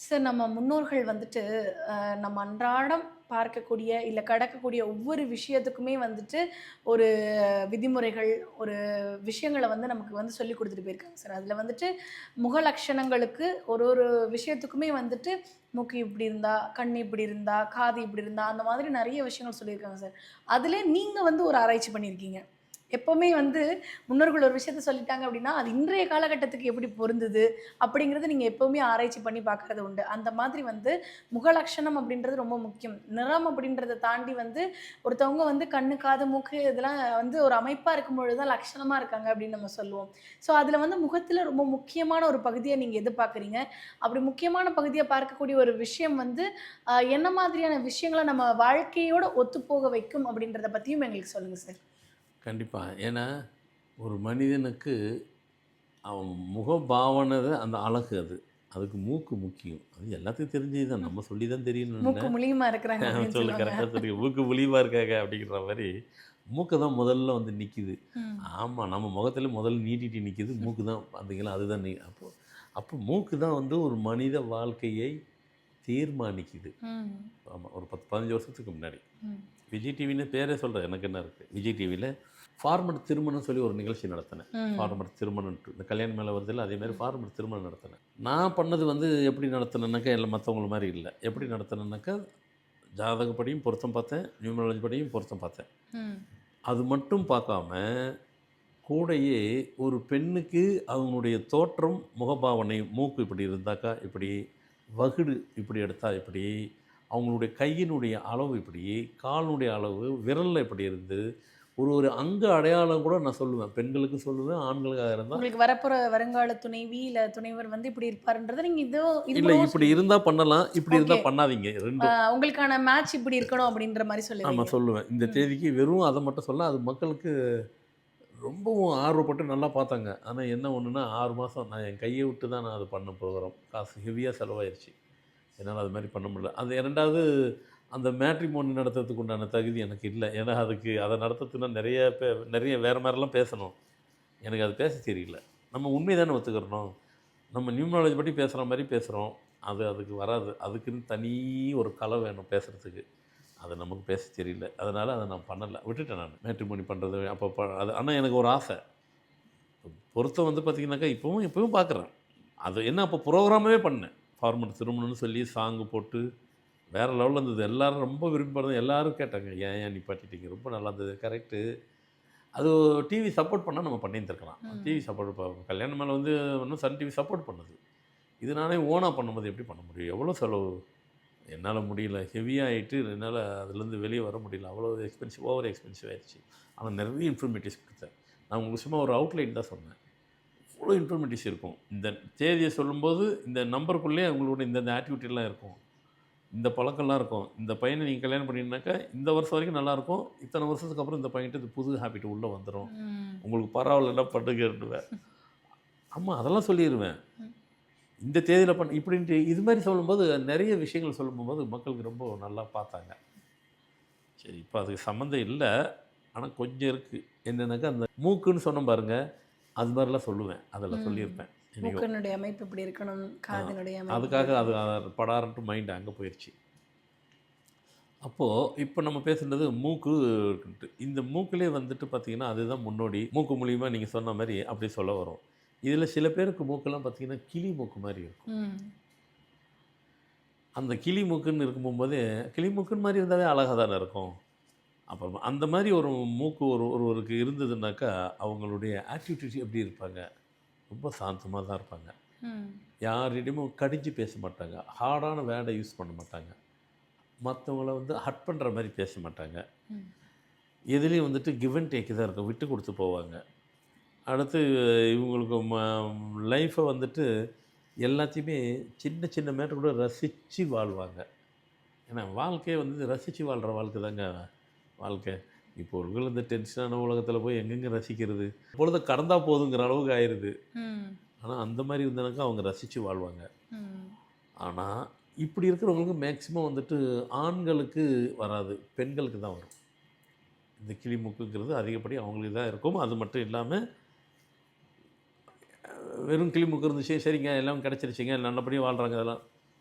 Sir நம்ம முன்னோர்கள் வந்துட்டு நம்ம அன்றாடம் பார்க்கக்கூடிய இல்ல கடக்கக்கூடிய ஒவ்வொரு விஷயத்துக்குமே வந்துட்டு ஒரு விதிமுறைகள், ஒரு விஷயங்கள வந்து நமக்கு வந்து சொல்லிக் குடுத்துட்டு போயிருக்காங்க சார். அதுல வந்துட்டு முக லட்சணங்களுக்கு ஒரு ஒரு விஷயத்துக்குமே வந்துட்டு மூக்கு இப்படி இருந்தா, கண் இப்படி இருந்தா, காது இப்படி இருந்தா, அந்த மாதிரி நெறைய விஷயங்கள் சொல்லியிருக்காங்க சார். அதுல நீங்க வந்து ஒரு ஆராய்ச்சி பண்ணியிருக்கீங்க. எப்பவுமே வந்து முன்னோர்கள் ஒரு விஷயத்த சொல்லிட்டாங்க அப்படின்னா, அது இன்றைய காலகட்டத்துக்கு எப்படி பொருந்துது? அப்படிங்கிறத நீங்க எப்பவுமே ஆராய்ச்சி பண்ணி பார்க்கறது உண்டு. அந்த மாதிரி வந்து முகலட்சணம் அப்படின்றது ரொம்ப முக்கியம். நிறம் அப்படின்றத தாண்டி வந்து ஒருத்தவங்க வந்து கண்ணு, காது, மூக்கு இதெல்லாம் வந்து ஒரு அமைப்பா இருக்கும்பொழுது தான் லட்சணமா இருக்காங்க அப்படின்னு நம்ம சொல்லுவோம். ஸோ, அதுல வந்து முகத்துல ரொம்ப முக்கியமான ஒரு பகுதிய நீங்க எது பார்க்குறீங்க? அப்படி முக்கியமான பகுதியா பார்க்கக்கூடிய ஒரு விஷயம் வந்து, என்ன மாதிரியான விஷயங்கள நம்ம வாழ்க்கையோட ஒத்துப்போக வைக்கும் அப்படின்றத பத்தியும் எங்களுக்கு சொல்லுங்க சார். கண்டிப்பா. ஏன்னா, ஒரு மனிதனுக்கு அவன் முகபாவனை தான் அந்த அழகு அது. அதுக்கு மூக்கு முக்கியம். அது எல்லாத்துக்கும் தெரிஞ்சது தான். ம். நம்ம சொல்லி தான் தெரியணும்னு இல்ல. மூக்கு முழியுமா இருக்கிறாங்க அப்படின்னு சொல்லு சொல்லுவாங்க. கரெக்ட்டா சொன்னீங்க. மூக்கு முழிவா இருக்காங்க அப்படிங்கிற மாரி, மூக்கு தான் முதல்ல வந்து நிக்கிது. ம். ஆமா, நம்ம முகத்தில முதல்ல நீட்டிட்டு நிக்கிது மூக்கு தான். பார்த்தீங்களா? அதுதான் அப்போ அப்போ மூக்கு தான் வந்து ஒரு மனித வாழ்க்கையை தீர்மானிக்குது. ம். ஆமா. ஒரு 10, 15 வருஷத்துக்கு முன்னாடி. ம். விஜய் டிவின்னு பேரே சொல்றேன். எனக்கு என்ன இருக்கு. விஜய் டிவில ஃபார்மட் திருமணம்னு சொல்லி ஒரு நிகழ்ச்சி நடத்தினேன். ம். ஃபார்மட் திருமணம்ன்ட்டு. இந்த கல்யாணம் மேல வருதுல்ல, அதே மாரி ம். ஃபார்மட் திருமணம் நடத்தினேன். நான் பண்ணது வந்து எப்படி நடத்தினேன்னாக்கா, எல்லாம் மத்தவங்கள மாரி இல்ல. எப்படி நடத்தினேன்னாக்கா, ஜாதகப்படியும் பொருத்தம் பார்த்தேன். நியூமராலஜி படியும் பொருத்தம் பார்த்தேன். ம். அது மட்டும் பார்க்காம, கூடயே ஒரு பெண்ணுக்கு அவங்களுடைய தோற்றம், முகபாவனை, மூக்கு இப்படி இருந்தாக்கா இப்படி, வகுடு இப்படி எடுத்தா இப்படி, அவங்களுடைய கையினுடைய அளவு இப்படி, காலினுடைய அளவு, விரல்ல இப்படி இருந்து, ஒரு ஒரு அங்க அடையாளம் கூட நான் சொல்லுவேன். பெண்களுக்கும் சொல்லுவேன், ஆண்களுக்காக இருந்தா, உங்களுக்கு வரப்போற வருங்கால துணைவி, இல்ல துணைவர் வந்து இப்படி இருப்பாருன்றத நீங்க இது "இல்ல மூலமா இப்படி இருந்தா பண்ணலாம், இப்படி இருந்தா ஓகே. பண்ணாதீங்க." 2ம். உங்களுக்கான மேட்ச் இப்படி இருக்கணும் அப்படின்ற மாரி ஆமா சொல்லுவீங்க. சொல்லுவேன். இந்த ம். தேதிக்கு வெறும் அத மட்டும் சொல்லலாம். அது மக்களுக்கு ரொம்பவும் ஆர்வப்பட்டு நல்லா பார்த்தாங்க. ஆனா என்ன ஒண்ணுன்னா, 6 மாசம் நான் என் கைய விட்டு தான் நான் அது பண்ண ப்ரோகிராம். காசு ஹெவியா செலவாயிருச்சு. என்னால அது மாரி பண்ண முடியல. அது 2வது அந்த மேட்ரிமோனி நடத்துறதுக்கு உண்டான தகுதி எனக்கு இல்ல. ஏன்னா அதுக்கு அத நடத்துறதுன்னா நெறைய வேற மாரிலாம் பேசணும். எனக்கு அது பேச தெரியல. நம்ம உண்மைய தானே ஒத்துக்கிறணும். நம்ம நியூமராலஜி படி பேசுற மாரி பேசுறோம். அதுக்கு வராது. அதுக்குன்னு தனி ஒரு கலை வேணும் பேசுறதுக்கு. அது நமக்கு பேச தெரியல. அதனால அத நான் பண்ணல. விட்டுட்டேன் நானு. மேட்ரிமோனி பண்றது அப்ப அது ஆனா எனக்கு ஒரு ஆசை. பொருத்தம் வந்து பார்த்தீங்கன்னாக்கா, இப்பவும் பார்க்குறேன். அது என்ன அப்போ புரோகிராமாவே பண்ணேன். ஃபார்மட் திருமணம்னு சொல்லி சாங்கு போட்டு, வேற லெவல்ல இருந்தது. எல்லாரும் ரொம்ப விரும்பி பாருங்க. எல்லாரும் கேட்டாங்க. "ஏன் நிப்பாட்டிட்டீங்க? ரொம்ப நல்லா இருந்தது." கரெக்ட்டு. அது டிவி சப்போர்ட் பண்ணா நம்ம பண்ணியிருந்திருக்கலாம். டிவி ம். சப்போர்ட் இப்ப கல்யாணம் மேல வந்து இன்னும் சன் டிவி சப்போர்ட் பண்ணுது. இது நானே ஓனா பண்ணும்போது எப்படி பண்ண முடியும்? எவ்வளோ செலவு? என்னால முடியல. ஹெவியா ஆயிட்டு என்னால அதுலேருந்து வெளிய வர முடியல. அவ்வளோ எக்ஸ்பென்சிவ் ஓவர் எக்ஸ்பென்சிவ் ஆயிருச்சு. ஆனா நெறைய இன்ஃபர்மேட்டிவ்ஸ் குடுத்தேன். நான் உங்களுக்கு சும்மா ஒரு அவுட்லைன் தான் சொன்னேன். இவ்வளோ இன்ஃபர்மேட்டிவ்ஸ் இருக்கும். இந்த தேதிய சொல்லும்போது, இந்த நம்பருக்குள்ளயே உங்களோட இந்த ஆக்டிவிட்டிலாம் இருக்கும். இந்த பழக்கம்லாம் இருக்கும். இந்த பையன நீங்க கல்யாணம் பண்ணீங்கனாக்கா, இந்த வருஷம் வரைக்கும் நல்லாருக்கும். இத்தன வருஷத்துக்கு அப்புறம் இந்த பையன்ட்ட இந்த புது ஹேபிட் உள்ள வந்துரும். ம். உங்களுக்கு பரவாயில்லன்னா பண்ணுங்கன்னுவேன். ஆமா, அதெல்லாம் சொல்லிருவேன். ம். இந்த தேதியில இப்படின்ட்டு இது மாரி சொல்லும்போது, நெறைய விஷயங்கள் சொல்லும்போது மக்களுக்கு ரொம்ப நல்லா பார்த்தாங்க. சரி, இப்ப அதுக்கு சம்மந்தம் இல்ல. ஆனா கொஞ்சம் இருக்கு. என்னன்னாக்கா, அந்த மூக்குன்னு சொன்னேன் பாருங்க, அது மாரிலாம் சொல்லுவேன். அதில ம். சொல்லியிருப்பேன். என்னைக்கோ. மூக்கினுடைய அமைப்பு இப்படி இருக்கணும். ஆ. காதினுடைய அமைப்பு இப்படி அதுக்காக அது இருக்கணும். படாருன்ட்டு மைண்ட் அங்க போயிருச்சு. அப்போ இப்ப நம்ம பேசுனது மூக்கு இருக்குன்ட்டு. இந்த மூக்குலயே வந்துட்டு பார்த்தீங்கன்னா, அதுதான் முன்னோடி. மூக்கு மூலியமா நீங்க சொன்ன மாரி அப்படி சொல்ல வரோம். இதில சில பேருக்கு மூக்கெல்லாம் பார்த்தீங்கன்னா, கிளி மூக்கு மாரி இருக்கும். ம். அந்த கிளி மூக்குன்னு இருக்கும்போதே, கிளி மூக்குன்னு மாரி இருந்தாவே அழகா தானே இருக்கும். அப்புறமா அந்த மாரி ஒரு மூக்கு ஒருவருக்கு இருந்ததுனாக்கா, அவங்களுடைய ஆட்டிட்யூட் எப்படி இருப்பாங்க? ரொம்ப சாந்தமா தான் இருப்பாங்க. ம். யாரிடமும் கடிஞ்சு பேச மாட்டாங்க. ஹார்டான வேர்ட யூஸ் பண்ண மாட்டாங்க. மத்தவங்கள வந்து ஹர்ட் பண்ற மாரி பேச மாட்டாங்க. ம். எதுலயும் வந்துட்டு கிவ் அண்ட் டேக் தான் இருக்கும். விட்டு குடுத்து போவாங்க. அடுத்து இவங்களுக்கு லைஃப்ப வந்துட்டு எல்லாத்தையுமே சின்ன சின்ன மேட்டர் கூட ரசிச்சு வாழ்வாங்க. ஏன்னா வாழ்க்கையே வந்து ரசிச்சு வாழ்ற வாழ்க்கை தாங்க வாழ்க்கை. இப்போ இருக்கிற இந்த டென்ஷனான உலகத்தில போய் எங்கெங்க ரசிக்கிறது? பொழுத கடந்தா போதுங்கிற அளவுக்கு ஆயிருது. ம். ஆனா அந்த மாரி இருந்தானாக்கா அவங்க ரசிச்சு வாழ்வாங்க. ம். ஆனா, இப்படி இருக்கிறவங்களுக்கு மேக்ஸிமம் வந்துட்டு ஆண்களுக்கு வராது. பெண்களுக்கு தான் வரும். இந்த கிளிமூக்குங்கிறது அதிகப்படி அவங்களுக்கு தான் இருக்கும். அது மட்டும் இல்லாம, வெறும் கிளிமூக்கு இருந்துச்சு, சரிங்க எல்லாம் கிடைச்சிருச்சுங்க, நல்லபடியா வாழ்றாங்க அதெல்லாம்.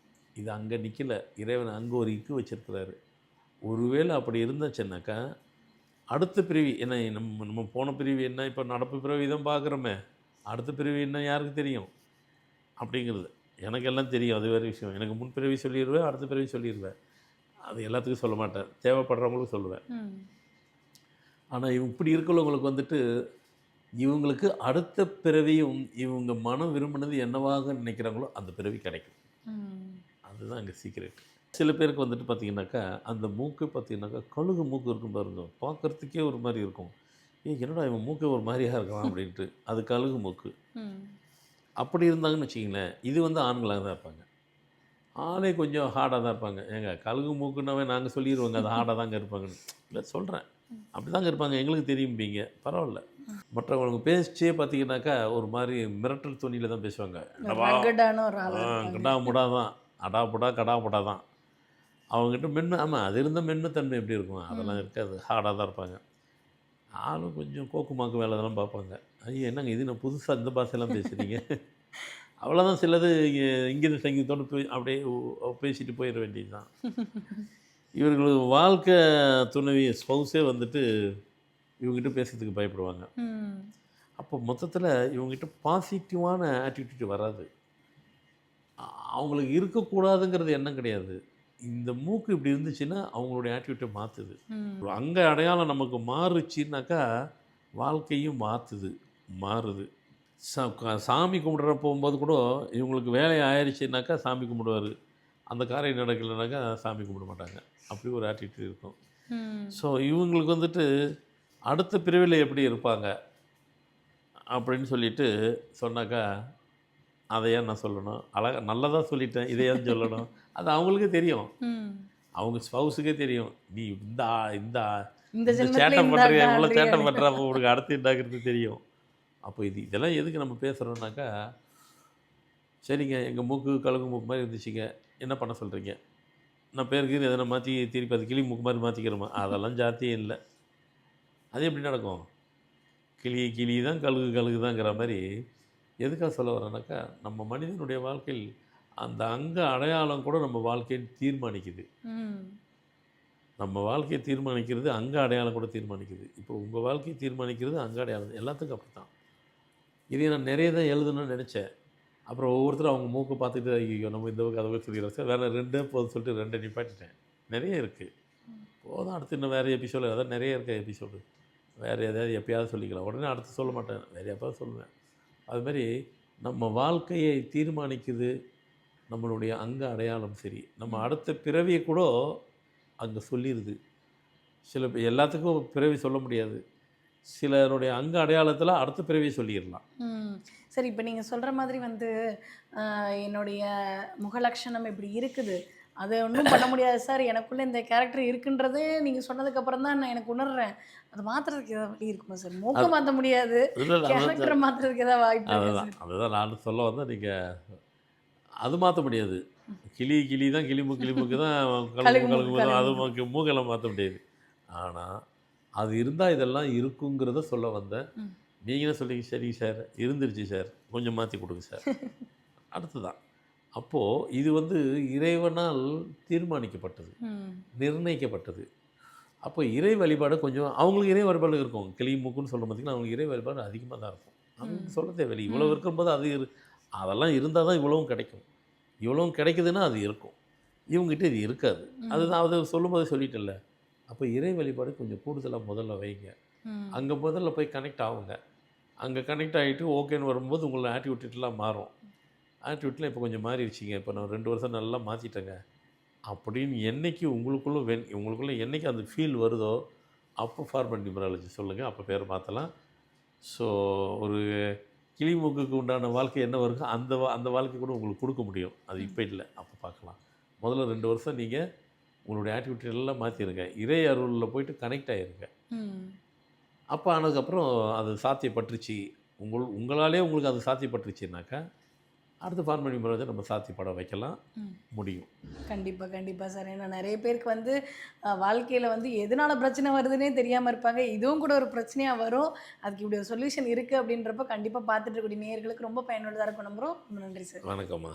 இது அங்கே நிற்கல, இறைவன் அங்கே ஒரு இக்கு வச்சிருக்கிறாரு. ஒருவேளை அப்படி இருந்துச்சுன்னாக்கா அடுத்த பிறவி என்ன, நம்ம நம்ம போன பிறவி என்ன, இப்போ நடப்பு பிறவி தான் பார்க்குறோமே, அடுத்த பிறவி என்ன யாருக்கு தெரியும் அப்படிங்கிறது. எனக்கு எல்லாம் தெரியும், அது வேறு விஷயம். எனக்கு முன் பிறவி சொல்லிடுவேன், அடுத்த பிறவி சொல்லிடுவேன். அது எல்லாத்துக்கும் சொல்ல மாட்டேன், தேவைப்படுறவங்களுக்கு சொல்லுவேன். ஆனால் இப்படி இருக்கிறவங்களுக்கு வந்துட்டு இவங்களுக்கு அடுத்த பிறவியும் இவங்க மனம் விரும்பினது என்னவாக நினைக்கிறாங்களோ அந்த பிறவி கிடைக்கும். அதுதான் அங்கே சீக்ரெட். சில பேருக்கு வந்துட்டு பார்த்திங்கனாக்கா அந்த மூக்கு பார்த்திங்கனாக்கா கழுகு மூக்கு இருக்கும் பாருங்க, பார்க்குறதுக்கே ஒரு மாதிரி இருக்கும். என்னடா இவன் மூக்கு ஒரு மாதிரியாக இருக்கலாம் அப்படின்ட்டு, அது கழுகு மூக்கு. அப்படி இருந்தாங்கன்னு வச்சிங்களேன், இது வந்து ஆண்களாக தான் இருப்பாங்க. ஆளே கொஞ்சம் ஹார்டாக தான் இருப்பாங்க. ஏங்க கழுகு மூக்குன்னாவே நாங்கள் சொல்லிடுவோங்க அது ஹார்டாக தாங்க இருப்பாங்கன்னு. இல்லை சொல்கிறேன், அப்படி தாங்க இருப்பாங்க, எங்களுக்கு தெரியும்பீங்க, பரவாயில்ல. மற்றவங்களுக்கு பேச்சே பார்த்தீங்கன்னாக்கா ஒரு மாதிரி மிரட்டல் துணியில் தான் பேசுவாங்க. கடா முடா தான், அடா புடா கடா புடா தான். அவங்ககிட்ட மென்மை, ஆமாம் அது இருந்தால் மென்மைத்தன்மை எப்படி இருக்கும், அதெல்லாம் இருக்காது, ஹார்டாக தான் இருப்பாங்க. ஆளும் கொஞ்சம் கோக்குமாக்கு வேலை இதெல்லாம் பார்ப்பாங்க. ஐயோ என்னங்க இது நான் புதுசாக இந்த பாஷையெல்லாம் பேசுகிறீங்க, அவ்வளோதான். சிலது இங்கித சங்கீதத்தோடு போய் அப்படியே பேசிட்டு போயிட வேண்டியது தான். இவர்களுக்கு வாழ்க்கை துணைவி ஸ்பௌஸே வந்துட்டு இவங்ககிட்ட பேசுறதுக்கு பயப்படுவாங்க. அப்போ மொத்தத்தில் இவங்ககிட்ட பாசிட்டிவான ஆட்டிடியூட் வராது. அவங்களுக்கு இருக்கக்கூடாதுங்கிறது எண்ணம் கிடையாது. இந்த மூக்கு இப்படி இருந்துச்சுன்னா அவங்களுடைய ஆட்டிடியூட்டை மாற்றுது. அங்கே அடையாளம் நமக்கு மாறுச்சுன்னாக்கா வாழ்க்கையும் மாறுது. சாமி கும்பிட்ற போகும்போது கூட இவங்களுக்கு வேலை ஆயிடுச்சுனாக்கா சாமி கும்பிடுவார், அந்த காரியம் நடக்கலைனாக்கா சாமி கும்பிட மாட்டாங்க. அப்படி ஒரு ஆட்டிடியூட் இருக்கும். ஸோ இவங்களுக்கு வந்துட்டு அடுத்த பிரிவில் எப்படி இருப்பாங்க அப்படின்னு சொல்லிட்டு சொன்னாக்கா அதை ஏன் நான் சொல்லணும், நல்லதாக சொல்லிட்டேன், இதை ஏன் சொல்லணும், அது அவங்களுக்கே தெரியும், அவங்க ஸ்பௌஸுக்கே தெரியும். நீ இந்த சேட்டை பண்ணுறிய, இவ்வளோ சேட்டை பண்ணுறா, அப்போ உங்களுக்கு அடுத்து என்னாகிறது தெரியும். அப்போ இதெல்லாம் எதுக்கு நம்ம பேசுகிறோன்னாக்கா, சரிங்க எங்கள் மூக்கு கழுகு மூக்கு மாதிரி இருந்துச்சுங்க, என்ன பண்ண சொல்கிறீங்க, நான் பேருக்கு எதனா மாற்றி திருப்பி அது கிளி மூக்கு மாதிரி மாற்றிக்கிறோமா, அதெல்லாம் ஜாத்தியே இல்லை. அது எப்படி நடக்கும், கிளி தான் கழுகு தாங்கிற மாதிரி. எதுக்காக சொல்ல வரேன்னாக்கா, நம்ம மனிதனுடைய வாழ்க்கையில் அந்த அங்க அடையாளம் கூட நம்ம வாழ்க்கையை தீர்மானிக்குது. நம்ம வாழ்க்கையை தீர்மானிக்கிறது அங்க அடையாளம் கூட தீர்மானிக்குது. இப்போ உங்கள் வாழ்க்கையை தீர்மானிக்கிறது அங்க அடையாளம், எல்லாத்துக்கும் அப்படி தான். இதை நான் நிறைய தான் எழுதணும்னு நினச்சேன். அப்புறம் ஒவ்வொருத்தரும் அவங்க மூக்கை பார்த்துட்டு ஐயோ நம்ம இந்த கதவை சொல்லிடுறோம் சார், வேறு 2 போதும் சொல்லிட்டு 2 நிப்பாட்டிட்டேன். நிறைய இருக்குது, போதும் அடுத்து இன்னும் வேறு எபிசோடு, அதான் நிறைய இருக்க எபிசோடு, வேறு எதாவது எப்பயாவது சொல்லிக்கலாம், உடனே அடுத்து சொல்ல மாட்டேன், வேறு எப்போது சொல்லுவேன். அதுமாதிரி நம்ம வாழ்க்கையை தீர்மானிக்குது நம்மளுடைய அங்க அடையாளம். சரி, நம்ம அடுத்த பிறவியை கூட அங்கே சொல்லிடுது. எல்லாத்துக்கும் பிறவி சொல்ல முடியாது, சிலருடைய அங்க அடையாளத்தில் அடுத்த பிறவியை சொல்லிடலாம். சரி, இப்போ நீங்கள் சொல்கிற மாதிரி வந்து என்னுடைய முகலட்சணம் இப்படி இருக்குது, அதை ஒன்றும் பண்ண முடியாது சார், எனக்குள்ளே இந்த கேரக்டர் இருக்குன்றது நீங்கள் சொன்னதுக்கப்புறம் தான் நான் எனக்கு உணர்றேன். அதை மாற்றுறதுக்கு ஏதாவது வழி இருக்குமா சார்? மூக்க மாற்ற முடியாது, கேரக்டரை மாற்றுறதுக்கு ஏதாவது வாய்ப்பு? அதுதான் நான் சொல்ல வந்தால், நீங்கள் அது மாற்ற முடியாது. கிளி தான் கிளிமூக்கு தான் கழுகு தான், அது மூக்கெல்லாம் மாற்ற முடியாது. ஆனால் அது இருந்தால் இதெல்லாம் இருக்குங்கிறத சொல்ல வந்தேன். நீங்கள் என்ன சொல்லிங்க, சரி சார் இருந்துருச்சு சார், கொஞ்சம் மாற்றி கொடுங்க சார், அடுத்துதான். அப்போது இது வந்து இறைவனால் தீர்மானிக்கப்பட்டது, நிர்ணயிக்கப்பட்டது. அப்போ இறை வழிபாடு கொஞ்சம் அவங்களுக்கு இறை வழிபாடு இருக்கும். கிளி மூக்குன்னு சொல்ல பார்த்திங்கன்னா அவங்களுக்கு இறை வழிபாடு அதிகமாக தான் இருக்கும். அவங்க சொல்ல தேவையில்லை, இவ்வளோ இருக்கும்போது அதெல்லாம் இருந்தால் தான் இவ்வளவும் கிடைக்கும். இவ்வளவும் கிடைக்குதுன்னா அது இருக்கும், இவங்ககிட்ட இது இருக்காது. அதுதான் அது சொல்லும்போது சொல்லிட்டல. அப்போ இறை வழிபாடு கொஞ்சம் கூடுதலாக முதல்ல வைங்க. அங்கே முதல்ல போய் கனெக்ட் ஆகுங்க. அங்கே கனெக்ட் ஆகிட்டு ஓகேன்னு வரும்போது உங்களை ஆட்டிவிட்டிலாம் மாறும். ஆட்டிவிட்டிலாம் இப்போ கொஞ்சம் மாறிடுச்சிங்க, இப்போ நான் 2 வருஷம் நல்லா மாற்றிட்டேங்க அப்படின்னு என்றைக்கு உங்களுக்குள்ளே என்றைக்கு அந்த ஃபீல் வருதோ அப்போ ஃபார்மல் நியூமராலஜி சொல்லுங்கள், அப்போ பேர் மாற்றலாம். ஸோ ஒரு கிளிமூக்குக்கு உண்டான வாழ்க்கை என்ன வருதோ அந்த வாழ்க்கை கூட உங்களுக்கு கொடுக்க முடியும். அது இப்போ இல்லை, அப்போ பார்க்கலாம். முதல்ல 2 வருஷம் நீங்கள் உங்களுடைய ஆக்டிவிட்டி எல்லாம் மாற்றிடுங்க, இறை அருளில் போயிட்டு கனெக்ட் ஆகிருங்க. அப்போ ஆனதுக்கப்புறம் அது சாத்தியப்பட்டுருச்சு, உங்களாலே உங்களுக்கு அது சாத்தியப்பட்டுருச்சுனாக்கா அடுத்த ஃபார்மல் நியூமராலஜி நம்ம சாத்தியப்பட வைக்கலாம் முடியும். கண்டிப்பாக சார். ஏன்னா நிறைய பேருக்கு வந்து வாழ்க்கையில் வந்து எதனால் பிரச்சனை வருதுன்னே தெரியாமல் இருப்பாங்க. இதுவும் கூட ஒரு பிரச்சனையாக வரும். அதுக்கு இப்படி ஒரு சொல்யூஷன் இருக்குது அப்படின்றப்ப கண்டிப்பாக பார்த்துட்டு இருக்கக்கூடிய நேயர்களுக்கு ரொம்ப பயனுள்ளதாக இருக்கும் நம்புகிறோம். ரொம்ப நன்றி சார். வணக்கம்மா.